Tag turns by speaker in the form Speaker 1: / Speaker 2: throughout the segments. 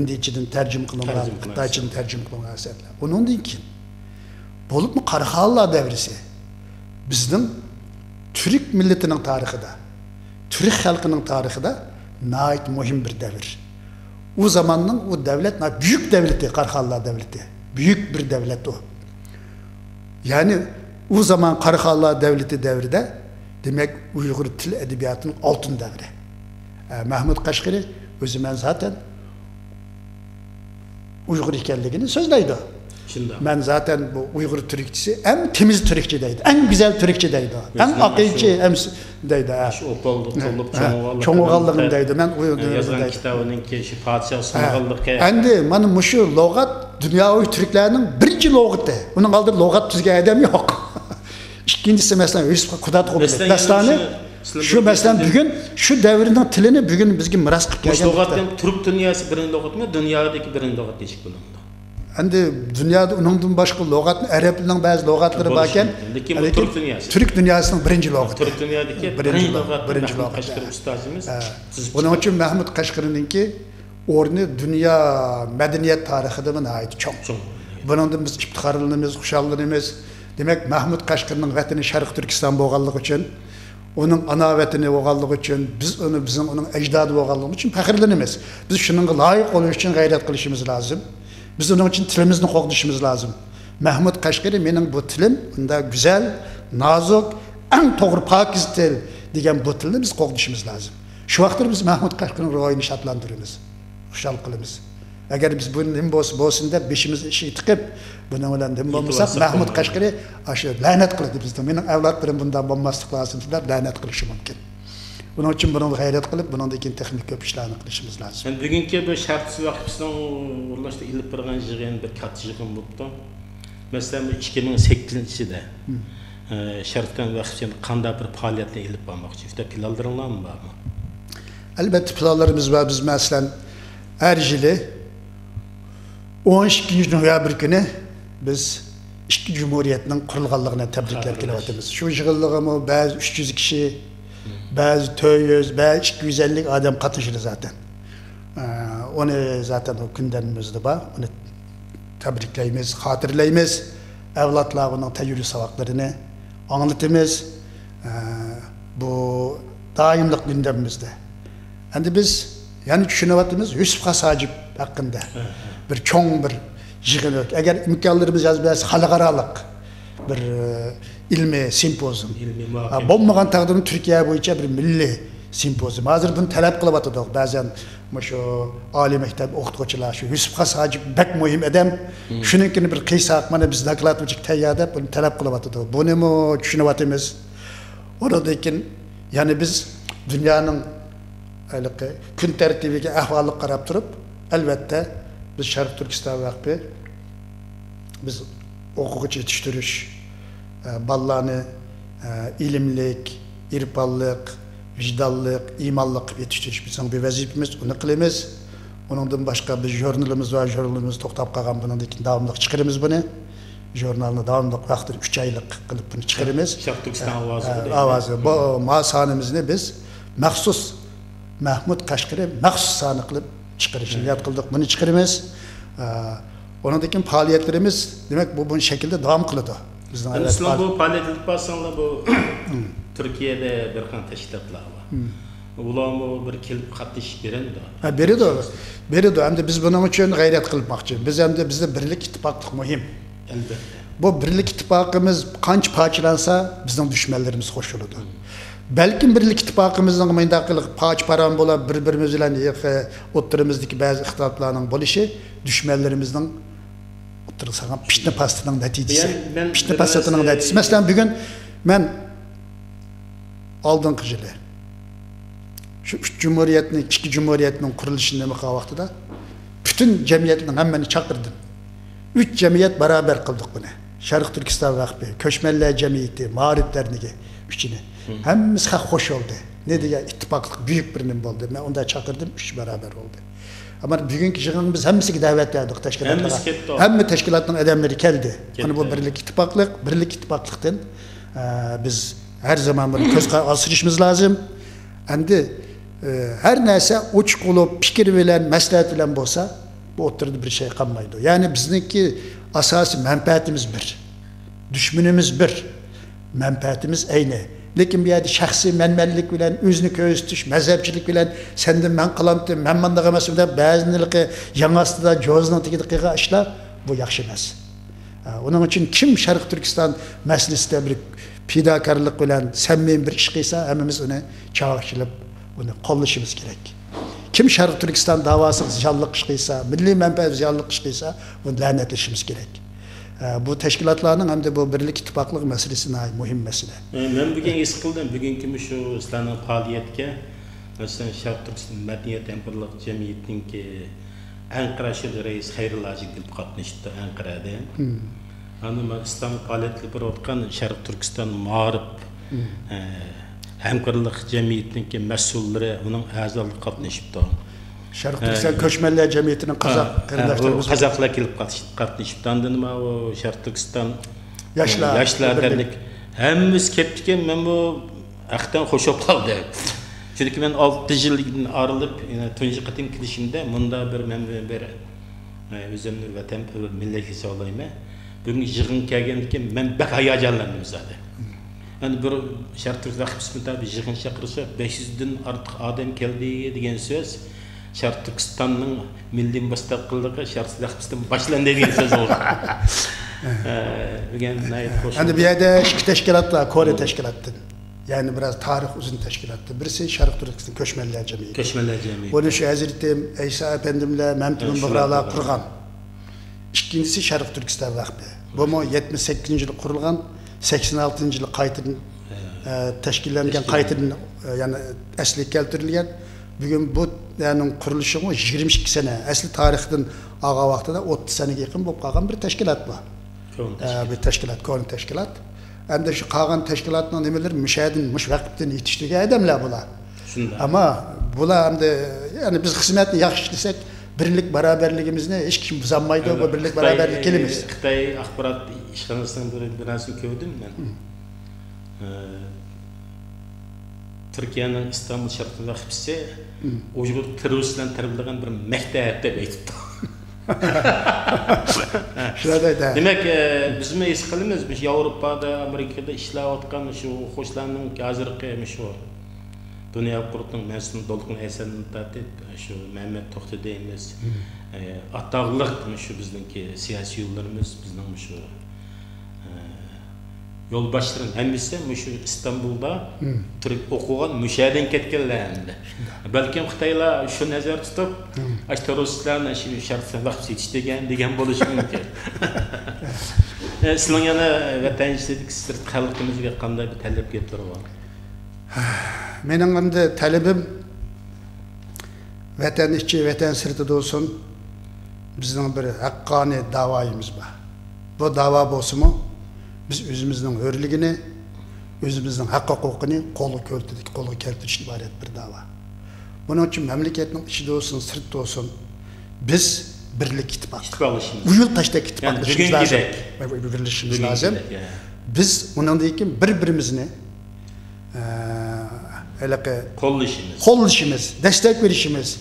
Speaker 1: Hindiychadan tarjima qilingan, Xitoychadan tarjima qilingan asarlar. Undan keyin bo'libmi Qaraxonlar davrisi bizning Türk millatining tarixida, Türk xalqining tarixida nəhayət muhim bir davr. O zamanның o davlat büyük davlati, Qaraxonlar davlati. Büyük bir davlat o. Yani o zaman Qaraxonlar davlati davrida demek Uyghur til edebiyatının altın davri. Mahmud Qashqari o'zi men zaten Uyghur ekanligini so'zlaydi. Ben zaten bu Uyghur Türkçesi en temiz Türkçe deydi, en güzel Türkçe deydi, en akılcı hem deydi. Çoğuğallığın deydi, ben Uyghur deydi.
Speaker 2: Yazgan kitabının ki şu padişah sonğallığı.
Speaker 1: Endi, benim şu logat dünya Türklerinin birinci logatı. Onun kaldığı logat tüzge adam yok. İkincisi mesela Yusuf Kudat Qobili dastanı. Şu mesela bugün şu devrinin tilini bugün bizge miras qilib kelgan.
Speaker 2: Bu logatdan Türk dünyası birinci logat mı? Dünyadaki birinci logat değişik bulundu.
Speaker 1: Endi dünyada ondan başka logatın Araplarning ba'zi logatlari bor ekan.
Speaker 2: Lekin bu Türk dünyası.
Speaker 1: Türk dünyasının birinci logati.
Speaker 2: Türk dünyadaki birinci logat. Qashqari ustozimiz.
Speaker 1: Onun için Mahmud Qashqarininki o'rni dünya medeniyet tarixida nihoyat cho'ng. Bundan biz iftiqorlanamiz, xushallanamiz. Demek Mahmud Qashqarining vatani Sharq Turkiston bo'lganligi uchun, onun ana vatani bo'lganligi uchun, biz onu bizim onun ecdadı bo'lganligi uchun faxrlanamiz. Biz shuningga loyiq bo'lish uchun g'ayrat qilishimiz lozim. Biz onun için tilimizni qo'g'dishimiz lazım. Mahmud Qashqari mening bu tilim unda güzel, nazik, en to'g'ri pokiz til degan bu tilni biz qo'g'dishimiz lazım. Shu vaqtda biz Mahmud Qashqarining ruhini shodlantiramiz, xushal qilamiz. Agar biz buni nim bo'lsin deb beshimiz ishi tiqib, buni bilan nim bo'lmasa Mahmud Qashqari ashu la'nat qiladi bizga. Mening avlodlarim bundan bo'lmaslik lozim deb la'nat qilishi mumkin. Bunun için bunu gayret kılıp, bunun da ikin texnik köp işlerini kılışımız lazım.
Speaker 2: Yani bugünkü bir şartsız vakfısının ulaştı ilip bırgan jığın bir katı jığın buldu. Mesela 2008'de şartkan vakfısının kanda bir faaliyetle ilip bağmak için. İşte planlarınlar mı var mı?
Speaker 1: Elbette planlarımız var. Biz mesela her yılı 12. noyabr günü biz İki Cumhuriyetinin kurulganlığına tebrikler kilovatımız. Şu yığınlığımı bazı 300 kişi, bazı 400, bazı 250 adam katışır zaten. Onu zaten o gündemimizde var. Onu tebrikleyimiz, hatırlayımız. Evlatlarının tecrübe savaklarını anlatımız. Bu daimlik gündemimizde. Yani biz yani düşünüvatımız Yusuf Hasacip hakkında bir çoğun bir yığınlık. Eğer imkanlarımız yazmayız halkaralık bir ilmi simpozum. Bulmagan taqdirda Türkiye boyunca bir milli simpozum. Hazır bunu talep qilib atadiq. Bazen şu oliy maktab o'qituvchilar şu Yusuf Hasacip bek muhim adam. Shuninkini bir qiysoq mana biz dokladovchi tayyor deb buni talep qilib atadiq. Buni mu tushunyapmiz. Oradan keyin yani biz dunyoning kun tartibiga ahvolga qarab turib, albatta biz Sharq Turkiston vakfi biz o'quvchi yetishtirish ballarını ilimlik, irpallık, vicdanlık, imanlık yetiştiriş bizim bir vazifemiz, onu kılımız. Ondan başka bir jurnalımız var, jurnalımız toktap kalgan bunun için devamlılık çıkarımız bunu. Jurnalını devamlılık vaxtır 3 aylık kılıp bunu çıkarımız.
Speaker 2: Sharq Turkiston avazı.
Speaker 1: Avazı. Bu masanımızı biz məxsus Mahmud Qashqari məxsus sanı kılıp çıkarışını kıldık, bunu çıkarımız. Ondan faaliyetlerimiz demek bu şekilde devam kılıdı.
Speaker 2: Yani İslam bu faaliyetlik basınla bu Türkiye'de bir kan teşkilatlar var. Ulan bir kelip katış beren de.
Speaker 1: Beri de. Hem de biz bunun için gayret kılmakçı. Biz hem de bizde birlik ittifaklık mühim.
Speaker 2: Elbette.
Speaker 1: Bu birlik ittifakımız kanç parçalansa bizden düşmanlarımız hoş olurdu. Belki birlik ittifakımızın mendakılık paç param bola birbirimizle oturumuzdaki bazı ihtilafların boluşu düşmanlarımızdan oturursan pişne pastının neticesi. Pişne pastının neticesi. Mesela bugün ben aldığım kıcılı. Şu iki cumhuriyetinin kuruluşunda vaxtıda bütün cemiyetinin hemmeni çakırdım. 3 cemiyet beraber kıldık bunu. Sharq Turkiston vakfı, Köşmeller Cemiyeti, Mağrib Derneği üçünü. Hemmimiz hoş oldu. Ne diye ittifaklık büyük birinin oldu. Ben onda çakırdım, 3 beraber oldu. Ama bugünkü yığınımız hemmisi davet verdik teşkilatlara. Hem teşkilatın adamları geldi. Hani bu birlik ittifaklıktan biz her zaman bunu göz asırışımız lazım. Endi her neyse uç kulup fikir bilen, məsləhət bilen bolsa bu o'tirdi bir şey kalmaydı. Yani bizdeki asası menfaatimiz bir. Düşmanımız bir. Menfaatimiz aynı. Lekin bir yerde şahsi menmenlik bilen, özünü köğüstüş, mezhepçilik bilen, senden ben kılamdım, men mandak emasım da bazıları yanası da cozunun tekide işler, bu yaxşı emas. Onun için kim Şarkı Türkistan meselesinde bir fidakarlık bilen, samimi bir iş kıysa, hemimiz onu çağrışılıp, onu kollaşımız gerek. Kim Şarkı Türkistan davası ziyanlık iş kıysa, milli menfaat ziyanlık iş kıysa, onu lanetleşimiz gerek. Bu teşkilatlarının hem de bu birlik ittifaklık meselesine ait mühim mesele.
Speaker 2: Ben bugün his kıldım, bugünkü şu İslam'ın faaliyetke, mesela Şarkı Türkistan Medeniyet Emperlik Cemiyeti'nin ki Ankara Şehir Reis Hayrullah Acık'ın katmıştı Ankara'da. Ama İslam'ın faaliyetli bir otkan Şarkı Türkistan mağarıp Hemkarlık Cemiyeti'nin ki mesulleri onun azalık katmıştı.
Speaker 1: Şarkı Türkistan Köçmenler Cemiyeti'nin Kazak kardeşlerimiz.
Speaker 2: Kazaklar gelip katmıştı. Anladın o Şarkı Türkistan
Speaker 1: yaşlar
Speaker 2: dernek. Hemimiz keptiken ben bu aktan hoşop kaldı. Çünkü ben 6 yıl arılıp tuncu katım gidişimde bunda bir özümlür vatan milleti olayım. Bugün yığın kelgendikken ben bek hayacanlandım zaten. Yani bir Şarkı Türkistan kısmında bir yığın çakırsa 500'den artık adam geldi degan söz. Şarkı Türkistan'ın milli müstakilliği Şarkı Türkistan başlandı diye söz oldu.
Speaker 1: Yani bir yerde iki teşkilatlar, Kore teşkilattı. Yani biraz tarih uzun teşkilattı. Birisi Şarkı Türkistan Köçmenler Cemiyeti.
Speaker 2: Köçmenler Cemiyeti.
Speaker 1: Onu şu Hazretim İsa Efendimle Memtun Bıgra'la kurgan. İkincisi Şarkı Türkistan Vakfı. Bu mu 78. yılı kurulgan, 86. yılı kayıtın teşkillengen kayıtın yani esli keltirilgen. Bugün bu yani kuruluşu 22 sene. Asli tarihten ağa vaxtıda 30 senege yakın bulup kalgan bir teşkilat var. Bir teşkilat, konu teşkilat. Hem de şu kalgan teşkilatın nemeler müşahidin, müşvakipten yetiştiği adamlar bular. Ama bular hem de yani biz hizmetini yaxşı işlesek birlik beraberligimizni hiç kim buzanmaydı bu birlik beraberlik kelimiz.
Speaker 2: Xitay axbarat işxanasının bir narsa gördüm ben. Türkiye'nin İstanbul Şarkı Vakfısı Uygur teröristlerden terbiyelendiren bir mektep deyipti.
Speaker 1: Şuradaydı.
Speaker 2: Demek bizim his kılımız Avrupa'da, Amerika'da işleyotgan şu hoşlanın hazırki şu Dünya Kurulu'nun mensubu Dolkun Esen'in tatip şu Mehmet Tohti deyimiz atağlık şu bizimki siyasi yollarımız bizden şu yol başların hemisi şu İstanbul'da Türk okuyan müşaheden ketkenlerinde. Belki Xitaylar şu nazar tutup teröristlerle şu Şarkı Vakfısı yetiştirgen degen buluşı mümkün. Sizin yana vatandaşlık sırt halkımızga qanday bir talep getiri var?
Speaker 1: Mening endi talebim vatan içi, vatan sırtı olsun bizning bir haqqani davayımız var. Bu dava bolsunmu biz özümüzün hörlüğünü, özümüzün hak hukukunu kolu keltiriş ibaret bir dava. Bunun için memleketin içi de olsun, sırtı olsun biz birlik ittifak. Uyul taştaki ittifaklaşımız lazım. Birleşimiz lazım. Biz bunun deyken birbirimizni kollaşımız, destek verişimiz.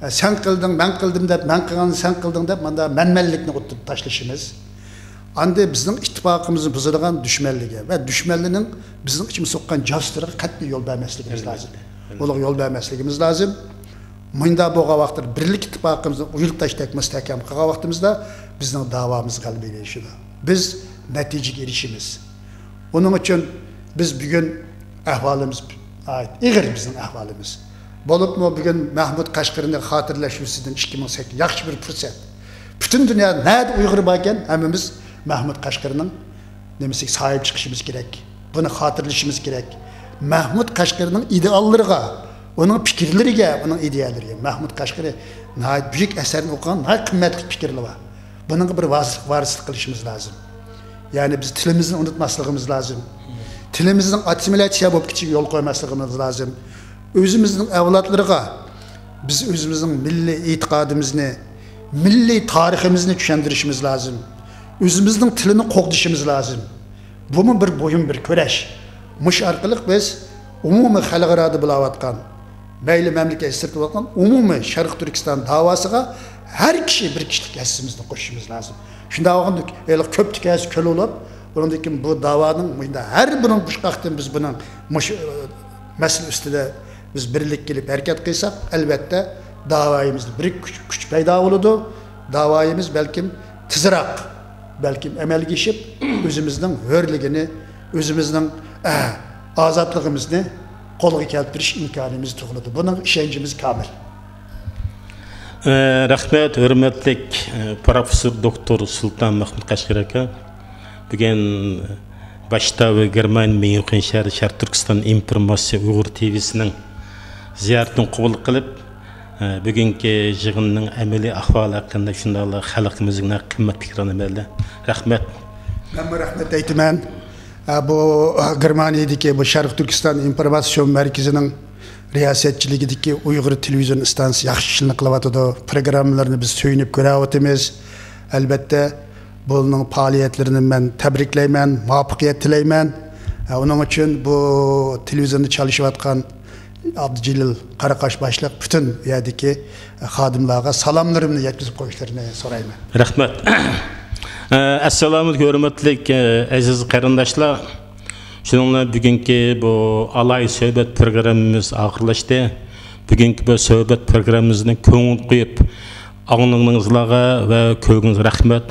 Speaker 1: Sen kıldın, ben kıldım deyip, ben kılganı sen kıldın deyip, menmellikni oturup taşlaşımız. Anda bizning ittifaqimizni buzadigan düşmanligi va düşmanlining bizning ichimizga soqqan javstirga qat'iy yo'l bermasligimiz lozim. Ularga yo'l bermasligimiz lozim. Munda bo'lgan vaqtda birlik ittifaqimizni uyulib tashlab mustahkam qilgan vaqtimizda bizning da'vomiz g'alabaga erishadi. Biz natijaga erishamiz. Uning uchun biz bugun ahvolimiz ig'ir bizning ahvolimiz. Bo'libmi bugun Mahmud Qashqarining xotirlashuvidan 2008 yaxshi bir fursat. Bütün dünya nerede Uygur varken hemimiz Mahmud Qashqarining nemesiga sahip çıkışımız gerek. Bunu hatırlaşımız gerek. Mahmud Qashqarining ideallariga, onun fikirlariga, onun ideyalariga. Mahmud Qashqari nəhayət büyük eserini okuyan, nəhayət kıymetli fikirleri var. Bunun bir varislik kılışımız lazım. Yani biz tilimizi unutmasligimiz lazım. Tilimizin assimilasiya bo'lib kichik yo'l qo'ymasligimiz lazım. Özümüzün evlatlarına biz özümüzün milli itiqadimizni, milli tariximizni tushuntirishimiz lazım. Özümüzün tilini qo'g'dishimiz lazım. Bu mu bir boyun bir kurash. Mush orqali biz umumiy xalqaro bo'layotgan, mayli mamlakat sirtib o'tgan umumiy Sharq Turkiston davosiga her kişi bir kişilik hissimizni qo'shishimiz lazım. Shunda olganda ko'plik his köl olib, bundan keyin bu da'voning her birinin bushqaqdan biz buning masala ustida biz birlik kelib harakat qilsak, albatta da'voyimizda bir kuch paydo bo'ladi. Da'voyimiz balkim tezroq, balkim amalga oshib, o'zimizning hurligini, o'zimizning ozodligimizni qo'lga keltirish imkonimiz tug'iladi. Buning ishonchimiz komil.
Speaker 2: Rahmat, hurmatli professor doktor Sultan Mahmud Qashqar aka. Bugun boshda German Myunxen shahri Sharq Turkiston informatsiya Uyg'ur TV'sining ziyoratini qabul qilib, bugungi yig'inning amaliy ahvoli haqida shunday xalqimizning qimmat fikrini berdi. Rahmat.
Speaker 1: Men rahmat aytaman. Bu Germaniyadagi bu Sharq Turkiston informatsion markazining riyosatchiligidagi Uyg'ur televizion stansiyasi yaxshi ishni qilyotdi. Programmalarni biz so'yinib ko'ryapmiz. Albatta, buning faoliyatlarini men tabriklayman, muvaffaqiyat tilayman. Uning uchun bu televizorda çalışayotgan Abdujalil Qaraqosh boshliq bütün yerdagi xodimlarga salomlarimni yetkazib qo'yishlarini so'rayman.
Speaker 2: Rahmat. Assalomu alaykum hurmatli aziz qarindoshlar. Shuningdek bugungi bu alay suhbat programmamiz oxirlashdi. Bugungi bu suhbat programmamizni ko'ngil qo'yib, anglingizlarga va ko'nglingiz rahmat.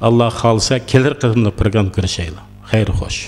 Speaker 2: Allah xolsa kelir qismda program ko'rishaylik. Xayr xo'sh.